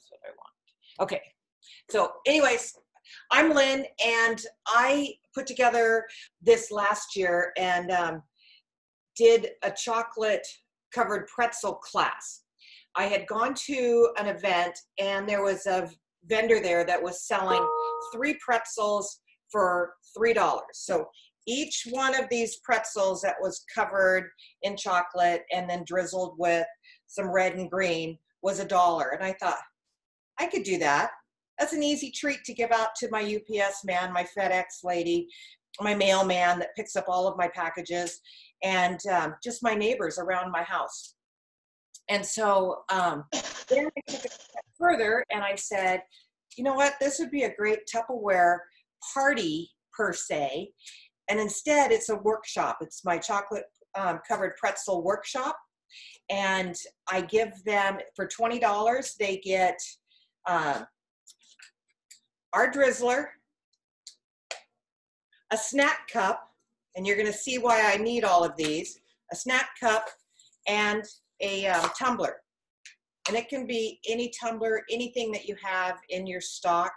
That's what I want. Okay. So anyways, I'm Lynn, and I put together this last year and did a chocolate covered pretzel class. I had gone to an event and there was a vendor there that was selling 3 pretzels for $3. So each one of these pretzels that was covered in chocolate and then drizzled with some red and green was $1. And I thought, I could do that. That's an easy treat to give out to my UPS man, my FedEx lady, my mailman that picks up all of my packages, and just my neighbors around my house. And so then I took it a step further and I said, you know what, this would be a great Tupperware party per se. And instead it's a workshop. It's my chocolate covered pretzel workshop. And I give them, for $20, they get our drizzler, a snack cup, and you're going to see why I need all of these, a snack cup, and a tumbler. And it can be any tumbler, anything that you have in your stock.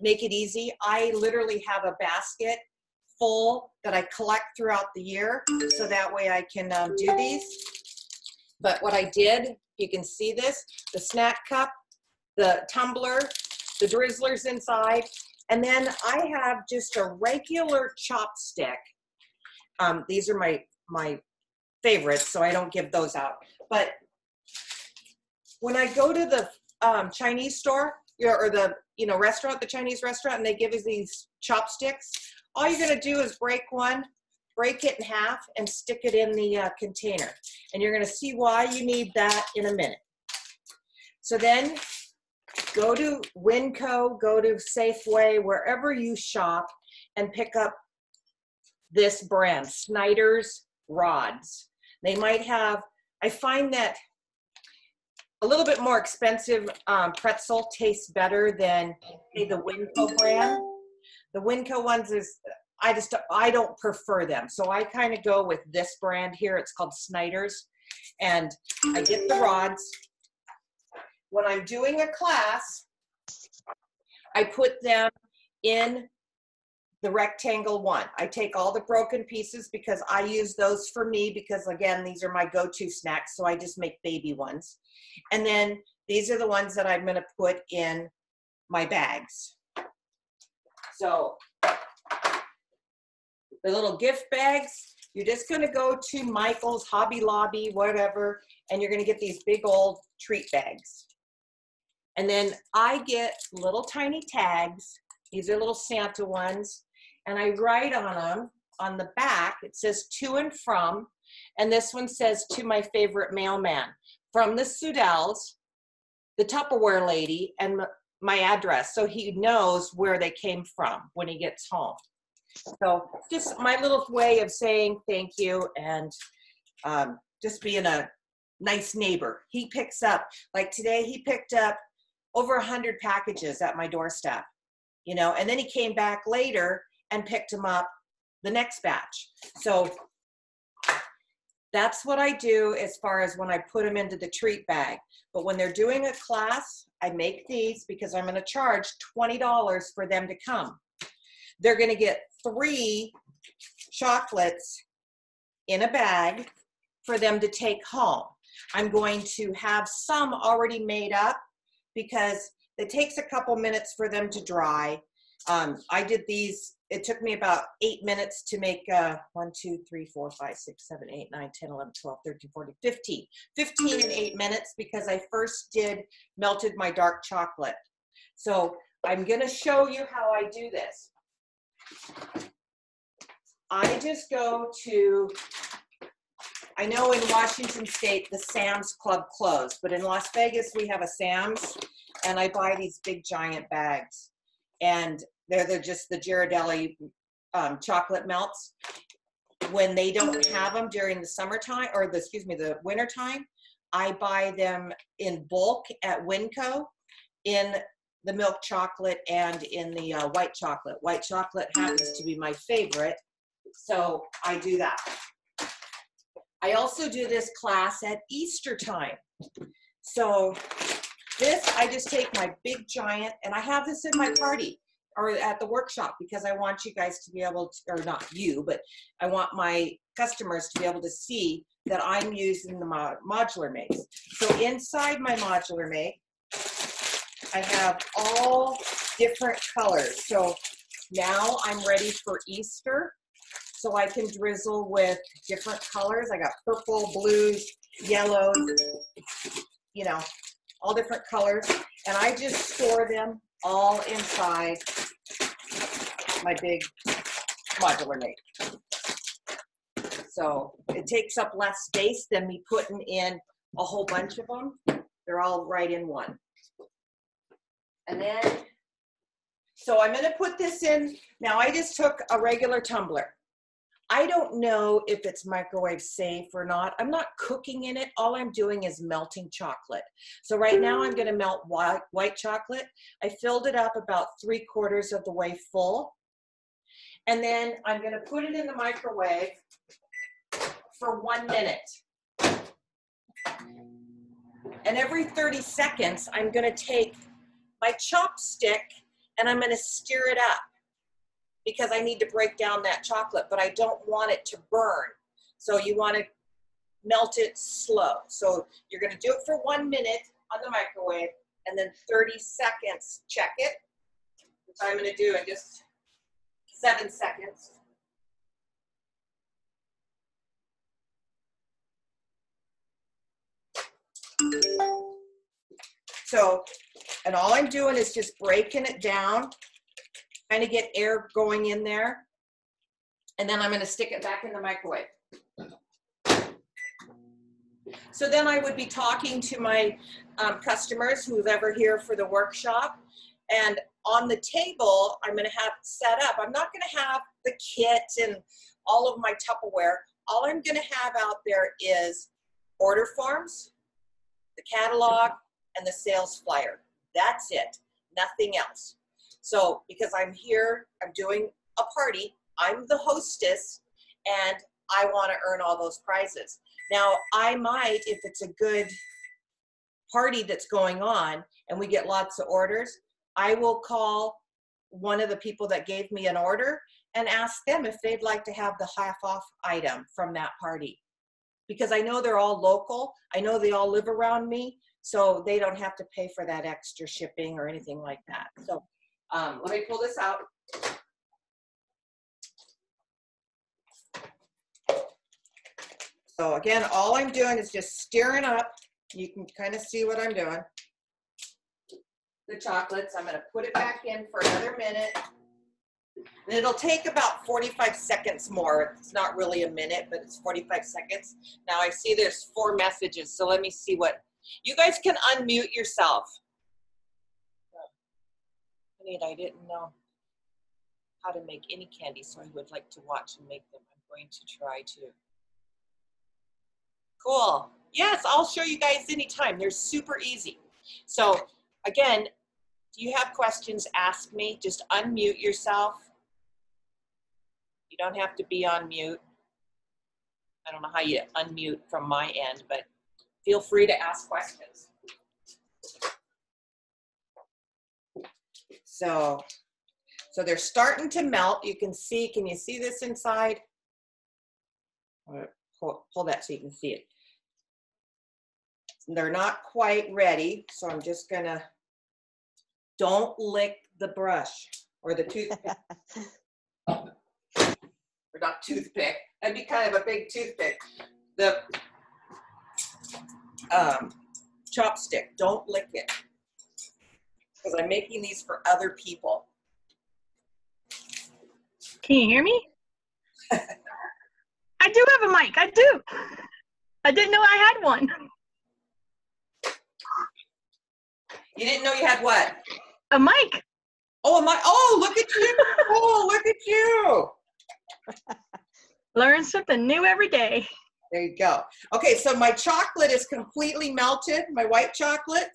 Make it easy. I literally have a basket full that I collect throughout the year, so that way I can do these. But what I did, you can see this, the snack cup, the tumbler, the drizzlers inside, and then I have just a regular chopstick. These are my favorites, so I don't give those out. But when I go to the Chinese store or the restaurant, the Chinese restaurant, and they give us these chopsticks, all you're going to do is break one, break it in half, and stick it in the container. And you're going to see why you need that in a minute. So then go to Winco, go to Safeway, wherever you shop, and pick up this brand, Snyder's rods. They might have, I find that a little bit more expensive pretzel tastes better than, say, the Winco brand. The Winco ones I don't prefer them. So I kind of go with this brand here. It's called Snyder's. And I get the rods. When I'm doing a class, I put them in the rectangle one. I take all the broken pieces because I use those for me because, again, these are my go-to snacks, so I just make baby ones. And then these are the ones that I'm going to put in my bags. So the little gift bags, you're just going to go to Michael's, Hobby Lobby, whatever, and you're going to get these big old treat bags. And then I get little tiny tags. These are little Santa ones. And I write on them, on the back, it says to and from. And this one says to my favorite mailman. From the Sudells, the Tupperware lady, and my address. So he knows where they came from when he gets home. So just my little way of saying thank you and just being a nice neighbor. He picks up, like today he picked up over 100 packages at my doorstep, and then he came back later and picked them up the next batch. So that's what I do as far as when I put them into the treat bag. But when they're doing a class, I make these because I'm going to charge $20 for them to come. They're going to get 3 chocolates in a bag for them to take home. I'm going to have some already made up because it takes a couple minutes for them to dry. I did these, it took me about 8 minutes to make 1, 2, 3, 4, 5, 6, 7, 8, 9, 10, 11, 12, 13, 14, 15. 15 in 8 minutes because I first melted my dark chocolate. So I'm gonna show you how I do this. I just go to, I know in Washington State, the Sam's Club closed, but in Las Vegas, we have a Sam's, and I buy these big giant bags. And they're just the Ghirardelli chocolate melts. When they don't have them during the summertime, or the wintertime, I buy them in bulk at Winco in the milk chocolate and in the white chocolate. White chocolate happens to be my favorite, so I do that. I also do this class at Easter time. So This, I just take my big giant, and I have this in my party or at the workshop because I want you guys to be able to, or not you, but I want my customers to be able to see that I'm using the modular maze. So inside my modular maze, I have all different colors. So now I'm ready for Easter. So I can drizzle with different colors. I got purple, blues, yellows, you know, all different colors. And I just store them all inside my big modular maze. So it takes up less space than me putting in a whole bunch of them. They're all right in one. And then, so I'm gonna put this in. Now I just took a regular tumbler. I don't know if it's microwave safe or not. I'm not cooking in it. All I'm doing is melting chocolate. So right now I'm gonna melt white chocolate. I filled it up about 3/4 of the way full. And then I'm gonna put it in the microwave for 1 minute. And every 30 seconds, I'm gonna take my chopstick and I'm gonna stir it up because I need to break down that chocolate, but I don't want it to burn. So you wanna melt it slow. So you're gonna do it for 1 minute on the microwave and then 30 seconds, check it, which I'm gonna do in just 7 seconds. So, and all I'm doing is just breaking it down, trying to get air going in there. And then I'm gonna stick it back in the microwave. So then I would be talking to my customers who's ever here for the workshop. And on the table, I'm gonna have it set up. I'm not gonna have the kit and all of my Tupperware. All I'm gonna have out there is order forms, the catalog, and the sales flyer. That's it, nothing else. So because I'm here, I'm doing a party, I'm the hostess, and I wanna earn all those prizes. Now, I might, if it's a good party that's going on and we get lots of orders, I will call one of the people that gave me an order and ask them if they'd like to have the half-off item from that party. Because I know they're all local, I know they all live around me, so they don't have to pay for that extra shipping or anything like that. So let me pull this out. So again, all I'm doing is just stirring up. You can kind of see what I'm doing. The chocolates, I'm gonna put it back in for another minute. And it'll take about 45 seconds more. It's not really a minute, but it's 45 seconds. Now I see there's 4 messages, so let me see what, you guys can unmute yourself. I didn't know how to make any candy, so I would like to watch and make them. I'm going to try to. Cool. Yes, I'll show you guys anytime. They're super easy. So again, do you have questions, ask me. Just unmute yourself. You don't have to be on mute. I don't know how you unmute from my end, but feel free to ask questions. So they're starting to melt. You can see, can you see this inside? Pull that so you can see it. They're not quite ready, so I'm just gonna, don't lick the brush or the toothpick. Or not toothpick, that'd be kind of a big toothpick. The chopstick, don't lick it. Because I'm making these for other people. Can you hear me? I do have a mic, I do. I didn't know I had one. You didn't know you had what? A mic. Oh, a mic. Oh, look at you. Oh, look at you. Learn something new every day. There you go. Okay, so my chocolate is completely melted, my white chocolate.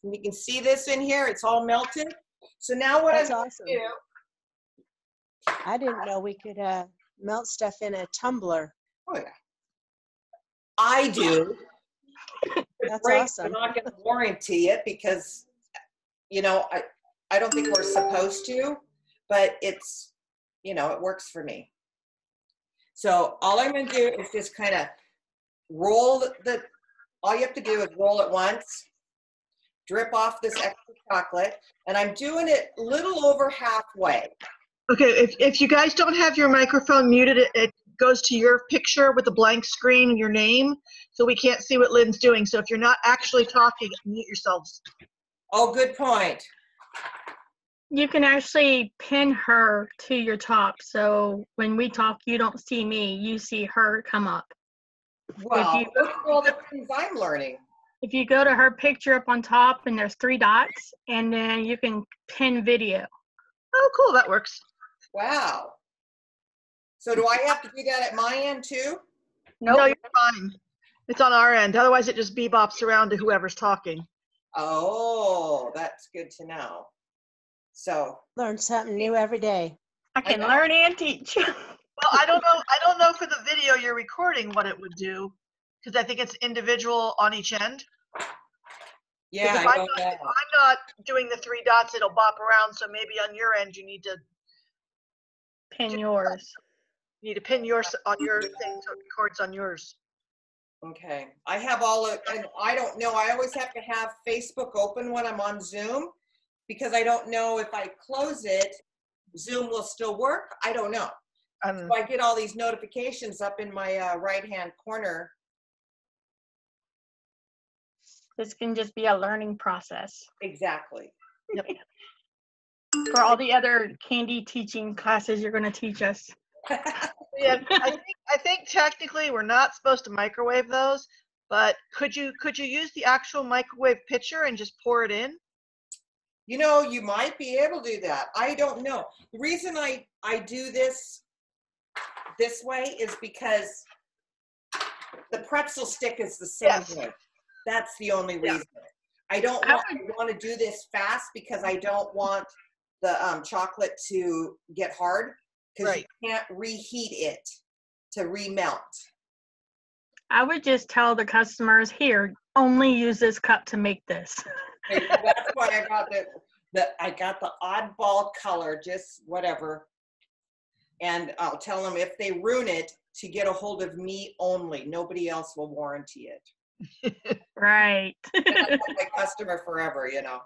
And you can see this in here, it's all melted. So now what That's I'm awesome. going to do. I didn't know we could melt stuff in a tumbler. Oh, yeah. I do. it That's breaks, awesome. we're not going to warranty it because, you know, I don't think we're supposed to, but it's, you know, it works for me. So all I'm going to do is just kind of roll all you have to do is roll it once, drip off this extra chocolate, and I'm doing it a little over halfway. Okay, if you guys don't have your microphone muted, it goes to your picture with a blank screen and your name, so we can't see what Lynn's doing. So if you're not actually talking, mute yourselves. Oh, good point. You can actually pin her to your top, so when we talk, you don't see me, you see her come up. Well, look at all the things I'm learning. If you go to her picture up on top and there's 3 dots, and then you can pin video. Oh, cool, that works. Wow. So do I have to do that at my end too? No, you're fine. It's on our end. Otherwise, it just bebops around to whoever's talking. Oh, that's good to know. So Learn something new every day. I can learn and teach. Well, I don't know for the video you're recording what it would do, because I think it's individual on each end. yeah, If I I'm know that. if I'm not doing the 3 dots, it'll bop around. So maybe on your end, you need to Pin yours. pin yours on your thing so it records on yours. Okay. I have all of, and I don't know, I always have to have Facebook open when I'm on Zoom because I don't know if I close it, Zoom will still work. I don't know. So I get all these notifications up in my right-hand corner. This can just be a learning process. Exactly. Yep. For all the other candy teaching classes you're going to teach us. Yeah, I think technically we're not supposed to microwave those, but could you use the actual microwave pitcher and just pour it in? You know, you might be able to do that. I don't know. The reason I do this way is because the pretzel stick is the same Yes. way. That's the only reason. I want to do this fast because I don't want the chocolate to get hard because Right. you can't reheat it to remelt. I would just tell the customers here, only use this cup to make this. That's why I got the oddball color, just whatever. And I'll tell them if they ruin it to get a hold of me only. Nobody else will warranty it. Right. And I'm my customer forever, you know.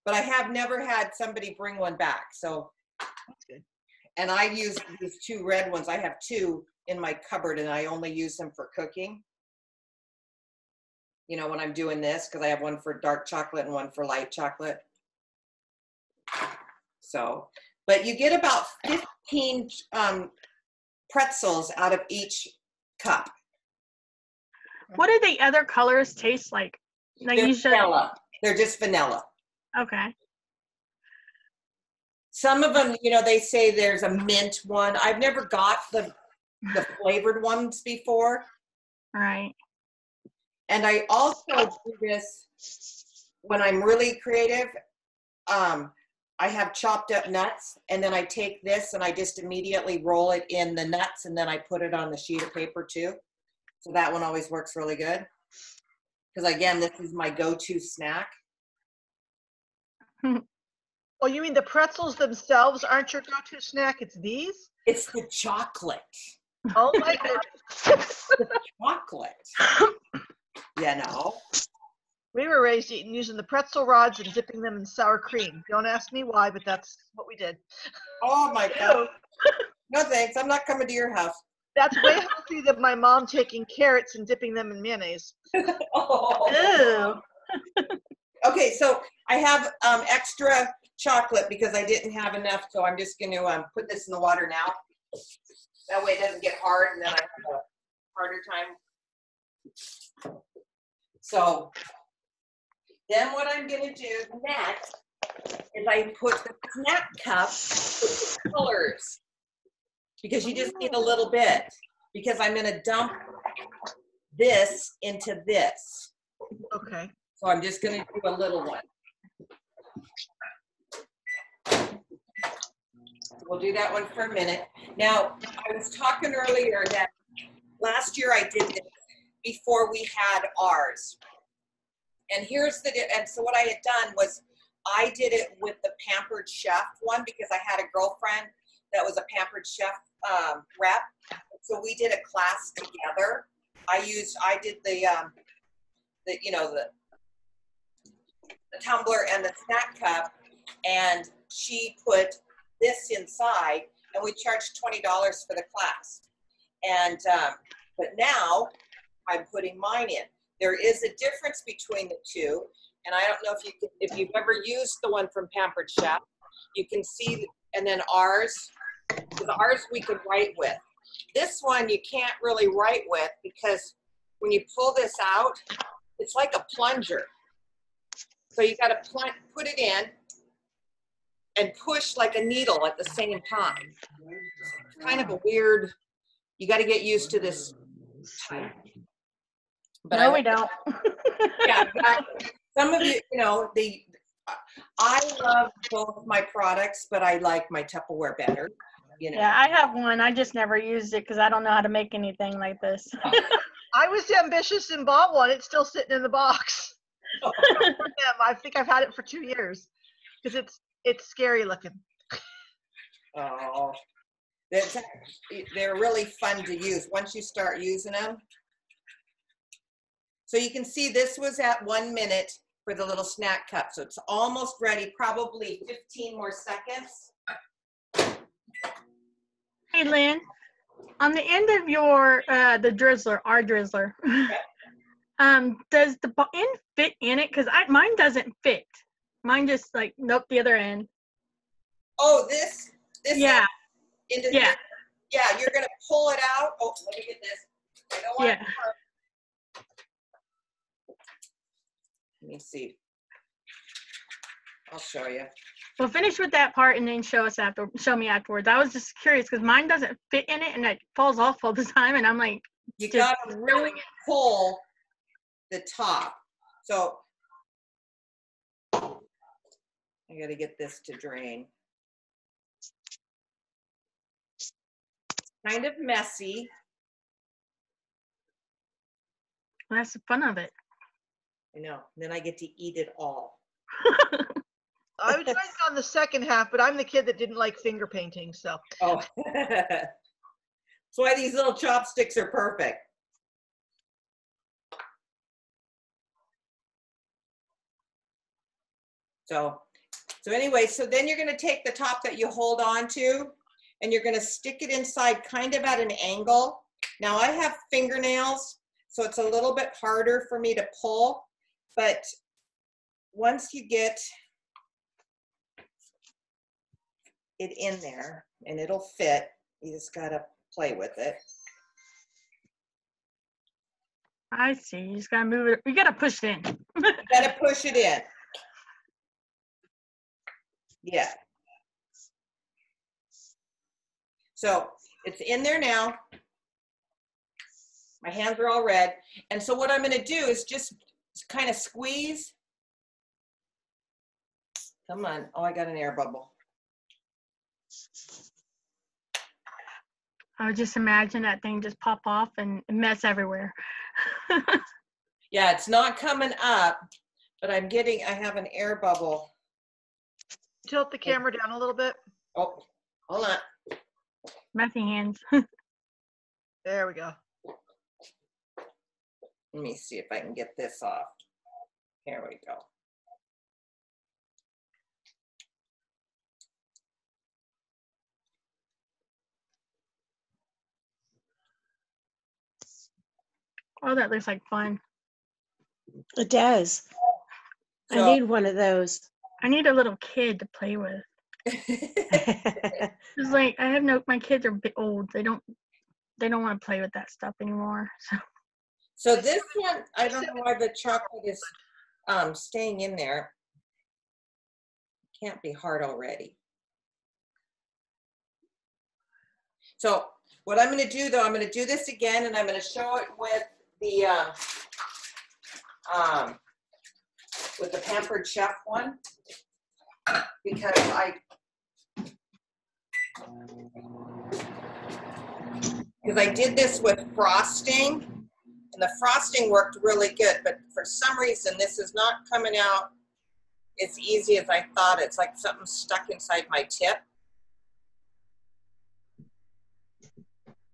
But I have never had somebody bring one back. So That's good. And I use these 2 red ones. I have 2 in my cupboard and I only use them for cooking. You know, when I'm doing this, because I have one for dark chocolate and one for light chocolate. So, but you get about 15 pretzels out of each cup. What do the other colors taste like? Like They're you should. vanilla. They're just vanilla. Okay. Some of them, you know, they say there's a mint one. I've never got the flavored ones before. Right. And I also do this when I'm really creative. I have chopped up nuts, and then I take this and I just immediately roll it in the nuts, and then I put it on the sheet of paper too. So that one always works really good. Because again, this is my go-to snack. Oh, you mean the pretzels themselves aren't your go-to snack? It's these? It's the chocolate. Oh my goodness. The chocolate. You know. We were raised eating using the pretzel rods and dipping them in sour cream. Don't ask me why, but that's what we did. Oh my God. No thanks. I'm not coming to your house. That's way healthier than my mom taking carrots and dipping them in mayonnaise. Oh. Okay, so I have extra chocolate because I didn't have enough, so I'm just going to put this in the water now. That way it doesn't get hard, and then I have a harder time. So then what I'm going to do next is I put the snack cup with the colors because you just need a little bit because I'm going to dump this into this. Okay. So I'm just going to do a little one. We'll do that one for a minute. Now, I was talking earlier that last year I did this before we had ours. And and so what I had done was I did it with the Pampered Chef one because I had a girlfriend that was a Pampered Chef rep. So we did a class together. I did the tumbler and the snack cup, and she put this inside, and we charged $20 for the class. And but now I'm putting mine in. There is a difference between the two, and I don't know if you've ever used the one from Pampered Chef. You can see, and then ours we could write with. This one you can't really write with because when you pull this out, it's like a plunger. So you got to put it in and push like a needle at the same time. It's kind of a weird, you got to get used to this type. But no, we don't. Yeah, exactly. Some of you, I love both my products, but I like my Tupperware better. Yeah, I have one. I just never used it because I don't know how to make anything like this. I was ambitious and bought one. It's still sitting in the box. I think I've had it for 2 years because it's scary looking. Oh, they're really fun to use once you start using them. So you can see this was at 1 minute for the little snack cup. So it's almost ready, probably 15 more seconds. Hey, Lynn, on the end of your, our drizzler, does the end fit in it? Because mine doesn't fit. Mine just like, nope, the other end. Oh, this Yeah. Into Yeah. Yeah, you're going to pull it out. Oh, let me get this. I don't want it. Let me see. I'll show you. Well, finish with that part and then show me afterwards. I was just curious because mine doesn't fit in it and it falls off all the time, and I'm like, you got to really pull the top. So I got to get this to drain. Kind of messy. Well, that's the fun of it. I know. Then I get to eat it all. I was trying on the second half, but I'm the kid that didn't like finger painting, so. Oh. That's why these little chopsticks are perfect. So anyway, so then you're going to take the top that you hold on to and you're going to stick it inside kind of at an angle. Now I have fingernails, so it's a little bit harder for me to pull, but once you get it in there and it'll fit, you just got to play with it. I see. You just got to move it. You got to push it in. You got to push it in. Yeah. So it's in there now. My hands are all red. And so what I'm going to do is just kind of squeeze. Come on. Oh, I got an air bubble. I would just imagine that thing just pop off and mess everywhere. Yeah, it's not coming up, but I have an air bubble. Tilt the camera down a little bit. Oh, hold on. Messy hands. There we go. Let me see if I can get this off. Here we go. Oh, that looks like fun. It does. So, I need one of those. I need a little kid to play with. It's like my kids are a bit old. They don't want to play with that stuff anymore. So this one, I don't know why the chocolate is staying in there. Can't be hard already. So what I'm going to do though, I'm going to do this again, and I'm going to show it with the Pampered Chef one, because I did this with frosting, And the frosting worked really good, but for some reason, this is not coming out as easy as I thought. It's like something stuck inside my tip.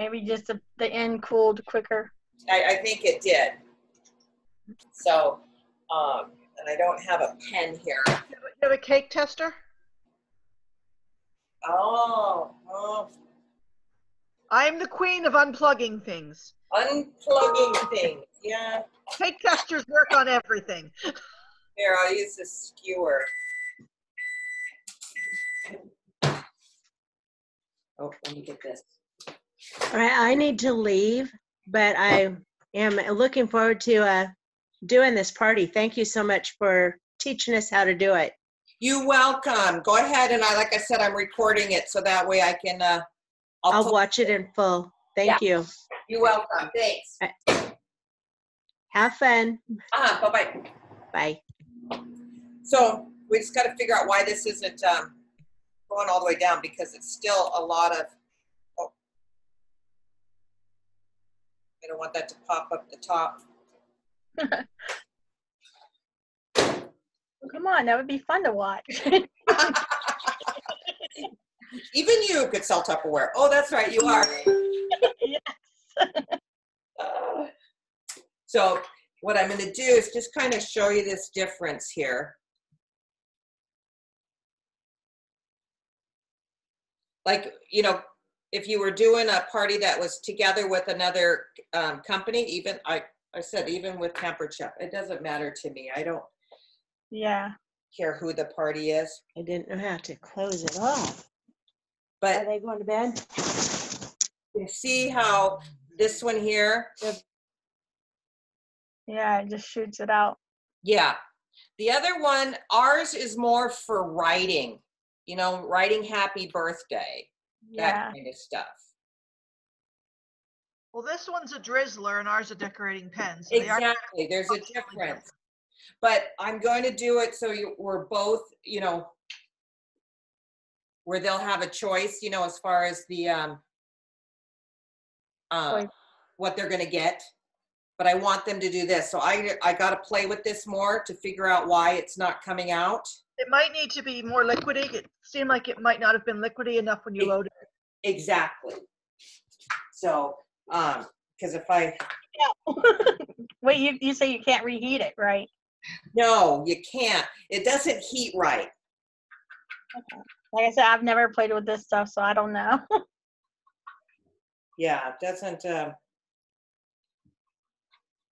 Maybe just the end cooled quicker. I think it did. So, and I don't have a pen here. You have a cake tester? Oh, I'm the queen of unplugging things. unplugging things. Yeah. Cake testers work on everything. Here, I'll use this skewer. Oh, let me get this. All right, I need to leave, but I am looking forward to doing this party. Thank you so much for teaching us how to do it. You're welcome. Go ahead, and like I said, I'm recording it so that way I can. I'll watch it in full. Thank you. You're welcome. Thanks. Have fun. Bye-bye. Bye. So we just got to figure out why this isn't going all the way down, because it's still a lot of. Oh, I don't want that to pop up the top. Well, come on, that would be fun to watch. Even you could sell Tupperware. Oh, that's right, you are. Yes. So what I'm going to do is just kind of show you this difference here. Like, you know, if you were doing a party that was together with another company, even I said, even with Camper Chef, it doesn't matter to me. I don't care who the party is. I didn't know how to close it off. But are they going to bed? you see how this one here? Yeah, it just shoots it out. Yeah. The other one, ours is more for writing, you know, writing happy birthday, that kind of stuff. Well, this one's a drizzler and ours a decorating pen. So Exactly. There's a difference. But I'm going to do it so we're both, you know, where they'll have a choice, you know, as far as the what they're going to get. But I want them to do this. So I got to play with this more to figure out why it's not coming out. It might need to be more liquidy. It seemed like it might not have been liquidy enough when you loaded it. Exactly. So, because if I... Wait, you say you can't reheat it, right? No, you can't. It doesn't heat right. Okay. Like I said, I've never played with this stuff, so I don't know. Yeah, it doesn't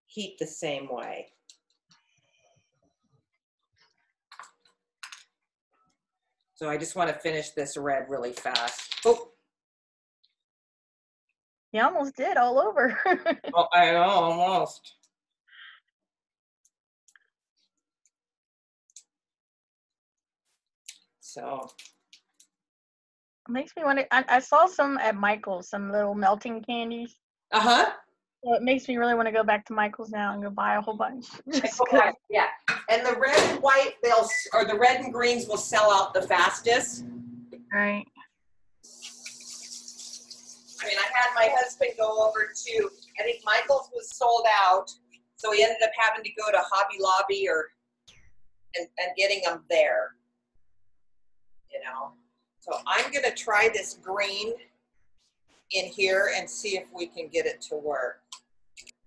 heat the same way. So I just want to finish this red really fast. Oh, You almost did all over. oh I know, almost. So It makes me want to. I saw some at Michael's, some little melting candies. So it makes me really want to go back to Michael's now and go buy a whole bunch. Yeah, and the red and white, or the red and greens will sell out the fastest. Right. I mean, I had my husband go over to, I think Michael's was sold out, so he ended up having to go to Hobby Lobby and getting them there, you know. So I'm going to try this green in here and see if we can get it to work.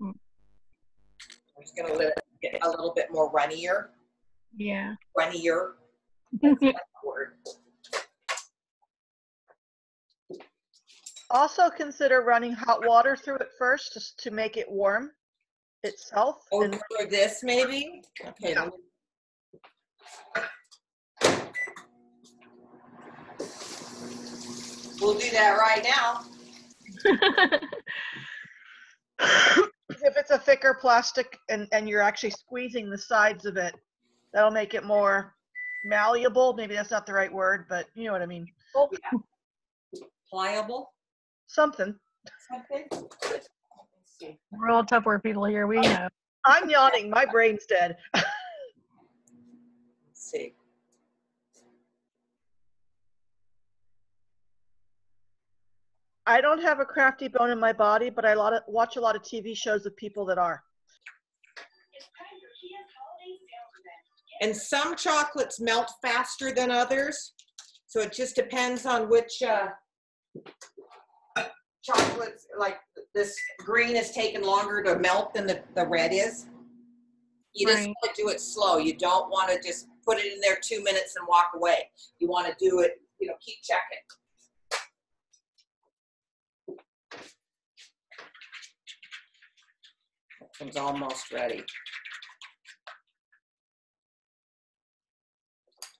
I'm just going to let it get a little bit more runnier. Yeah. Runnier. That's that word. Also consider running hot water through it first just to make it warm itself. Oh, and for this maybe? Okay. Yeah. We'll do that right now. if it's a thicker plastic and you're actually squeezing the sides of it, that'll make it more malleable. Maybe that's not the right word, but you know what I mean. Oh, yeah. Pliable? Something. Something? Let's see. We're all Tupperware people here. We know. I'm yawning. My brain's dead. Let's see. I don't have a crafty bone in my body, but I watch a lot of TV shows of people that are. And some chocolates melt faster than others. So it just depends on which chocolates, like this green is taking longer to melt than the red is. You just want to do it slow. You don't want to just put it in there 2 minutes and walk away. You want to do it, you know, keep checking. It's almost ready.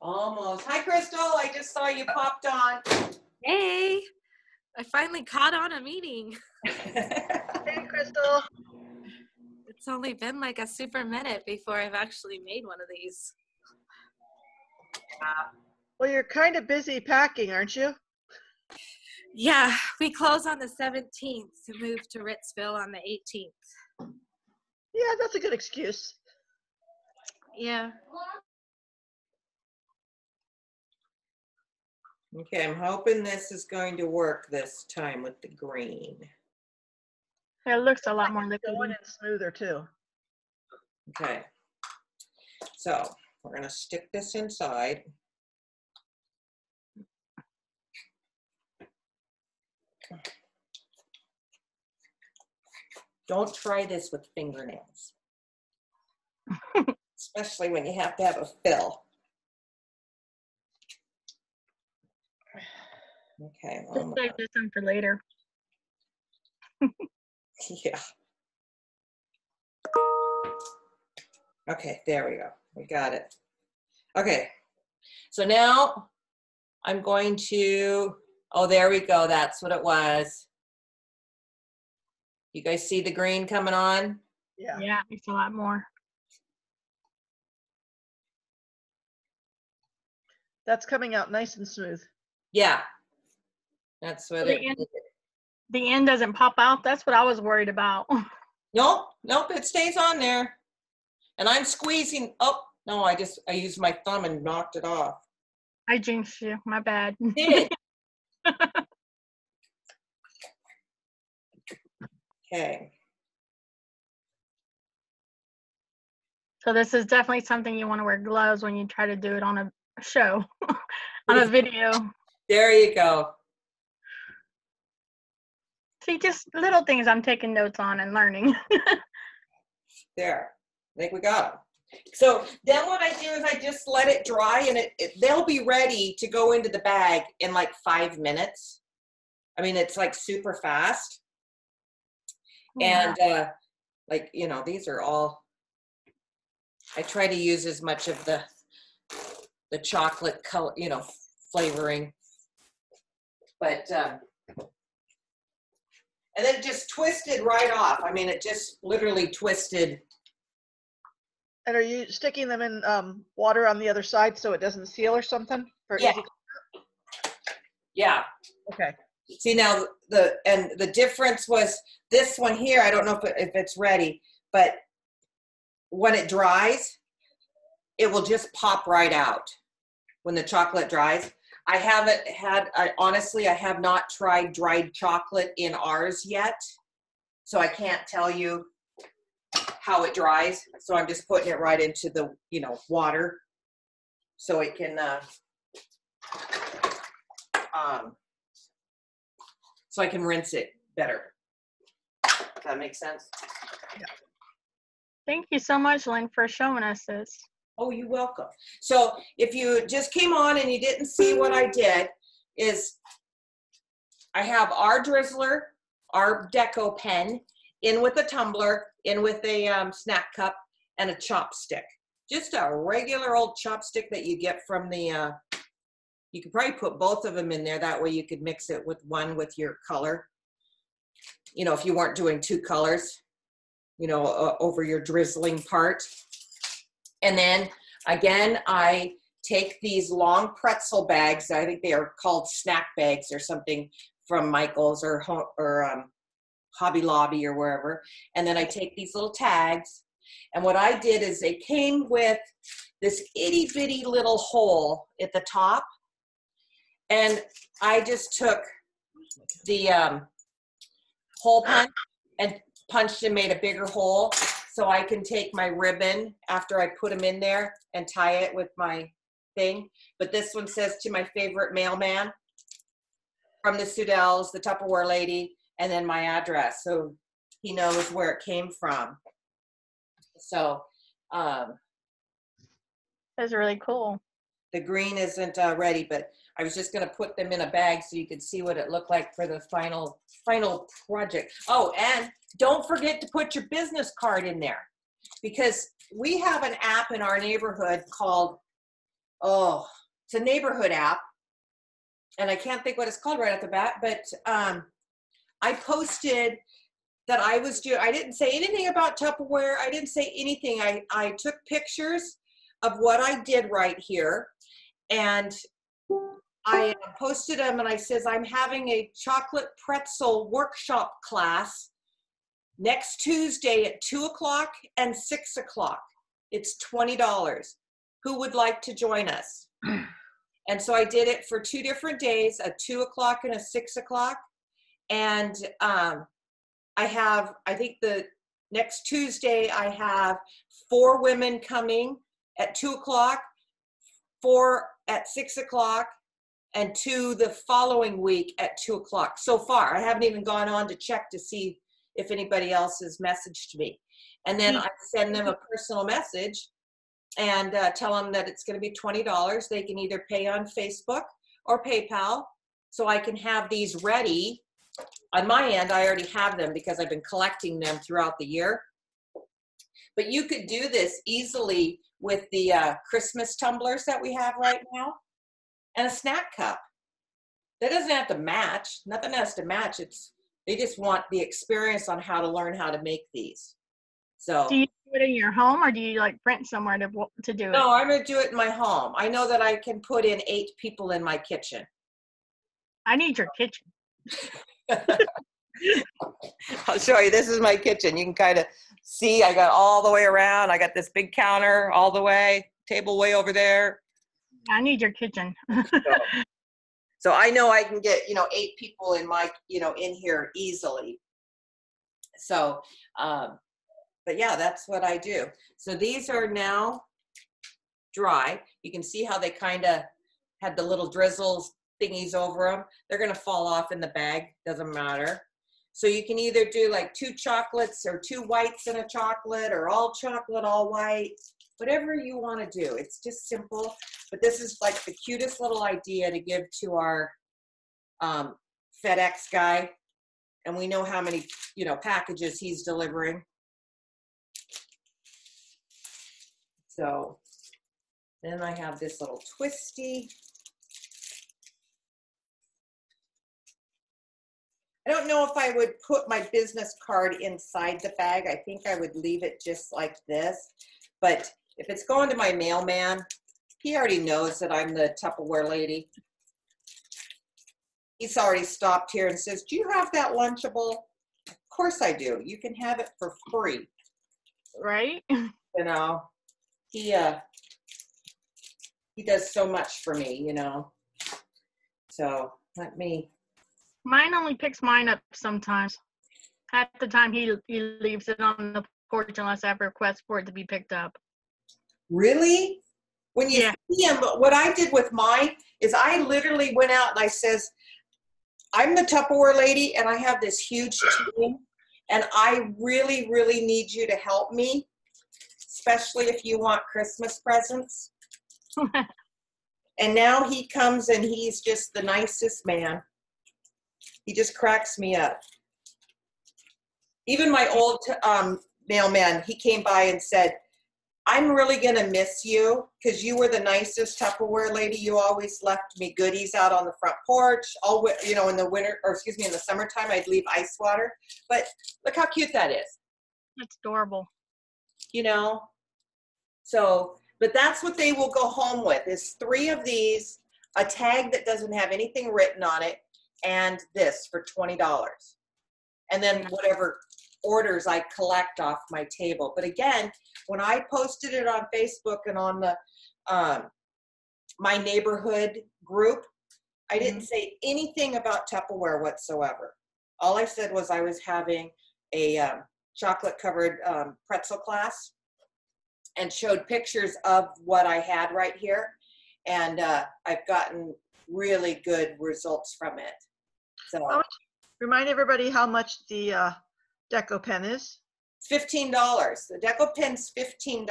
Almost. Hi, Crystal. I just saw you popped on. Hey, I finally caught on a meeting. Hey, Crystal. It's only been like a super minute before I've actually made one of these. Well, you're kind of busy packing, aren't you? Yeah, we close on the 17th to move to Ritzville on the 18th. Yeah, that's a good excuse. Yeah. Okay, I'm hoping this is going to work this time with the green. It looks a lot more liquidy. Going in smoother too. Okay, so we're going to stick this inside. Don't try this with fingernails, especially when you have to have a fill. Okay. Just save this one for later. Yeah. Okay, there we go. We got it. Okay, so now I'm going to, oh, there we go. That's what it was. You guys see the green coming on? Yeah. Yeah, it's a lot more. That's coming out nice and smooth. Yeah. That's what it is. The end doesn't pop out. That's what I was worried about. Nope, nope, it stays on there. And I'm squeezing, oh, no, I used my thumb and knocked it off. I jinxed you. My bad. You did. Okay. So this is definitely something you want to wear gloves when you try to do it on a show, on a video. There you go. See, just little things I'm taking notes on and learning. There, I think we got them. So then what I do is I just let it dry, and they'll be ready to go into the bag in like 5 minutes. I mean, it's like super fast. Yeah. And like, you know, these are all, I try to use as much of the chocolate color, you know, flavoring. But, and then it just twisted right off. I mean, it just literally twisted. And are you sticking them in water on the other side so it doesn't seal or something? For Yeah. easy? Yeah. Okay. See now the difference was this one here. I don't know if it's ready, but when it dries, it will just pop right out when the chocolate dries. I haven't had, honestly, I have not tried dried chocolate in ours yet, so I can't tell you how it dries. So I'm just putting it right into the, you know, water so it can, so I can rinse it better. Does that make sense? Yeah. Thank you so much, Lynn, for showing us this. Oh, you're welcome. So if you just came on and you didn't see what I did, is I have our drizzler, our deco pen, in with a tumbler, in with a snack cup, and a chopstick. Just a regular old chopstick that you get from the, you could probably put both of them in there. That way you could mix it with one with your color. You know, if you weren't doing two colors, you know, over your drizzling part. And then again, I take these long pretzel bags. I think they are called snack bags or something from Michael's or Hobby Lobby or wherever. And then I take these little tags. And what I did is they came with this itty bitty little hole at the top. And I just took hole punch and punched and made a bigger hole so I can take my ribbon after I put them in there and tie it with my thing. But this one says, to my favorite mailman from the Sudells, the Tupperware lady, and then my address, so he knows where it came from. So that's really cool. the green isn't ready, but I was just going to put them in a bag so you could see what it looked like for the final project. Oh, and don't forget to put your business card in there, because we have an app in our neighborhood called, it's a neighborhood app, and I can't think what it's called right off the bat, but I posted that I didn't say anything about Tupperware. I didn't say anything. I took pictures of what I did right here, and I posted them, and I says, I'm having a chocolate pretzel workshop class next Tuesday at 2 o'clock and 6 o'clock. It's $20. Who would like to join us? And so I did it for 2 different days, a 2 o'clock and a 6 o'clock. And I think the next Tuesday, I have 4 women coming at 2 o'clock, 4 at 6 o'clock, and 2 the following week at 2 o'clock. So far, I haven't even gone on to check to see if anybody else has messaged me. And then I send them a personal message and tell them that it's going to be $20. They can either pay on Facebook or PayPal, so I can have these ready. On my end, I already have them because I've been collecting them throughout the year. But you could do this easily with the Christmas tumblers that we have right now and a snack cup. That doesn't have to match. Nothing has to match. They just want the experience on how to learn how to make these. So. Do you do it in your home, or do you like print somewhere to do it? No, I'm gonna do it in my home. I know that I can put in 8 people in my kitchen. I need your kitchen. I'll show you. This is my kitchen. You can kind of see I got all the way around. I got this big counter all the way, table way over there. I need your kitchen. So I know I can get, 8 people in my, in here easily. So, but yeah, that's what I do. So these are now dry. You can see how they kind of had the little drizzles thingies over them. They're going to fall off in the bag. Doesn't matter. So you can either do like 2 chocolates or 2 whites and a chocolate, or all chocolate, all white, whatever you want to do. It's just simple. But this is like the cutest little idea to give to our FedEx guy. And we know how many, packages he's delivering. So then I have this little twisty. I don't know if I would put my business card inside the bag. I think I would leave it just like this. But if it's going to my mailman, he already knows that I'm the Tupperware lady. He's already stopped here and says, do you have that Lunchable? Of course I do. You can have it for free. Right? He does so much for me, So let me. Mine only picks mine up sometimes. Half the time he leaves it on the porch unless I have a request for it to be picked up. Really? When you see him, what I did with mine is I literally went out and I says, I'm the Tupperware lady and I have this huge team and I really, really need you to help me, especially if you want Christmas presents. And now he comes and he's just the nicest man. He just cracks me up. Even my old mailman, he came by and said, I'm really going to miss you because you were the nicest Tupperware lady. You always left me goodies out on the front porch. In the winter, in the summertime, I'd leave ice water. But look how cute that is. That's adorable. So, but that's what they will go home with is 3 of these, a tag that doesn't have anything written on it, and this for $20. And then whatever orders I collect off my table. But again, when I posted it on Facebook and on the my neighborhood group, I didn't say anything about Tupperware whatsoever. All I said was I was having a chocolate covered pretzel class and showed pictures of what I had right here. And I've gotten really good results from it. So remind everybody how much the Deco pen is. it's $15. The Deco pen's $15.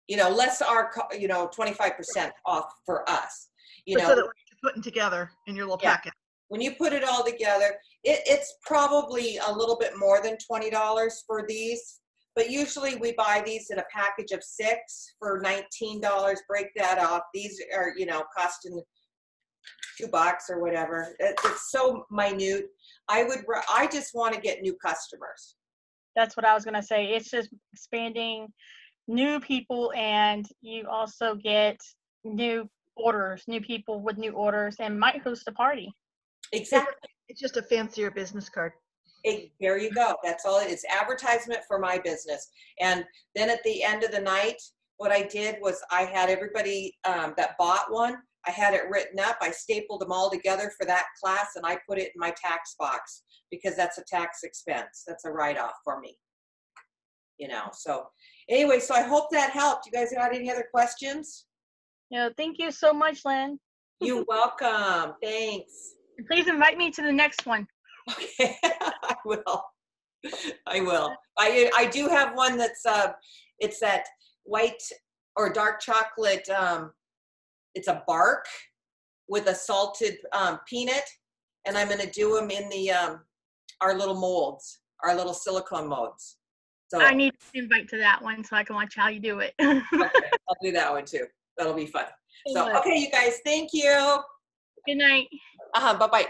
You know, less our, 25% off for us. You know, so that what you're putting together in your little packet. When you put it all together, it's probably a little bit more than $20 for these. But usually we buy these in a package of 6 for $19. Break that off. These are, costing $2 or whatever. It's so minute. I just want to get new customers. That's what I was gonna say. It's just expanding new people, and you also get new orders, new people with new orders, and might host a party. Exactly. It's just a fancier business card. There you go. That's all. It's advertisement for my business. And then at the end of the night, what I did was I had everybody that bought one, I had it written up. I stapled them all together for that class, and I put it in my tax box because that's a tax expense. That's a write-off for me. So anyway, so I hope that helped. You guys got any other questions? Thank you so much, Lynn. You're welcome. Thanks. Please invite me to the next one. Okay, I will. I do have one that's it's that white or dark chocolate. It's a bark with a salted peanut, and I'm going to do them in the our little molds, our little silicone molds. So I need to invite to that one so I can watch how you do it. Okay, I'll do that one too. That'll be fun. So okay, you guys, thank you. Good night. Bye-bye.